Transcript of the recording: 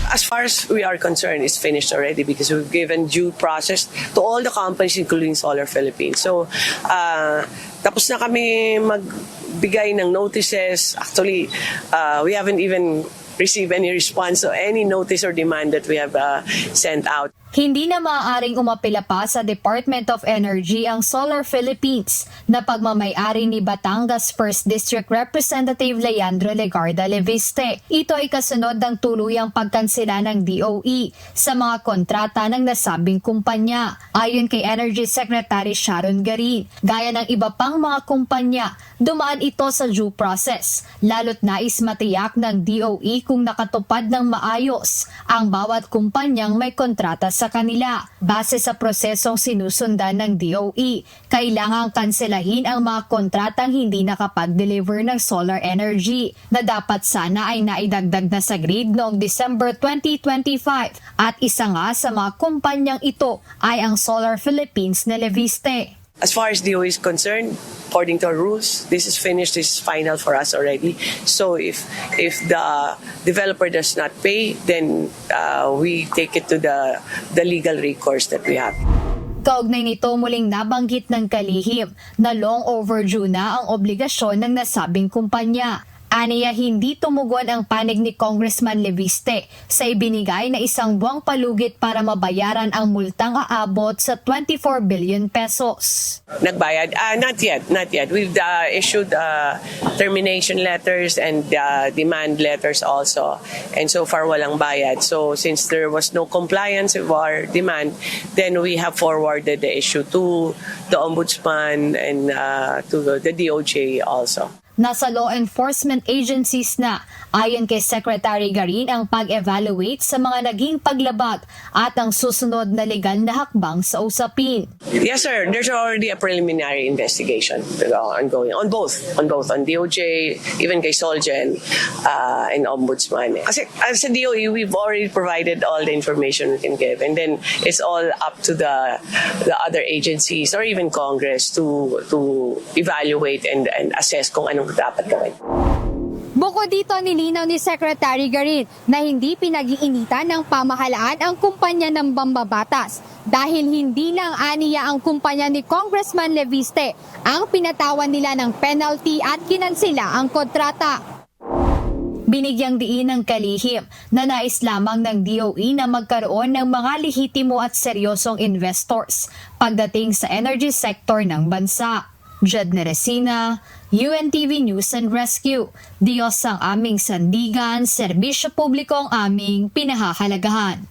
As far as we are concerned, it's finished already because we've given due process to all the companies, including Solar Philippines. So, tapos na kami magbigay ng notices. Actually, we haven't even received any response to any notice or demand that we have sent out. Hindi na maaaring umapila pa sa Department of Energy ang Solar Philippines na pagmamay-ari ni Batangas 1st District Representative Leandro Legarda Leviste. Ito ay kasunod ng tuluyang pagkansela ng DOE sa mga kontrata ng nasabing kumpanya. Ayon kay Energy Secretary Sharon Garin, gaya ng iba pang mga kumpanya, dumaan ito sa due process, lalo't nais matiyak ng DOE kung nakatupad ng maayos ang bawat kumpanyang may kontrata sa kanila. Base sa prosesong sinusundan ng DOE, kailangang kanselahin ang mga kontratang hindi nakapag-deliver ng solar energy na dapat sana ay naidagdag na sa grid noong December 2025 at isa nga sa mga kumpanyang ito ay ang Solar Philippines na Leviste. As far as DOE is concerned, according to our rules, this is finished, this is final for us already. So if the developer does not pay, then we take it to the legal recourse that we have. Kaugnay nito, muling nabanggit ng kalihim na long overdue na ang obligasyon ng nasabing kumpanya. Aniya hindi tumugon ang panig ni Congressman Leviste sa ibinigay na isang buwang palugit para mabayaran ang multang aabot sa 24 billion pesos. Nagbayad? Not yet. We've issued termination letters and demand letters also. And so far walang bayad. So since there was no compliance with our demand, then we have forwarded the issue to the Ombudsman and to the DOJ also. Nasa law enforcement agencies na, ayon kay Secretary Garin, ang pag-evaluate sa mga naging paglabag at ang susunod na legal na hakbang sa usapin. Yes, sir. There's already a preliminary investigation ongoing on both on DOJ, even kay Solgen and Ombudsman. Kasi as a DOE, we've already provided all the information we can give, and then it's all up to the other agencies or even Congress to evaluate and assess kung anong dapat gawin. Bukod dito, nilinaw ni Secretary Garin na hindi pinag-iinitan ng pamahalaan ang kumpanya ng mambabatas dahil hindi lang aniya ang kumpanya ni Congressman Leviste ang pinatawan nila ng penalty at kinansela ang kontrata. Binigyang diin ng kalihim na nais lamang ng DOE na magkaroon ng mga lehitimo at seryosong investors pagdating sa energy sector ng bansa. Jed Neresina, UNTV News and Rescue. Diyos ang aming sandigan, serbisyo publiko ang aming pinahahalagahan.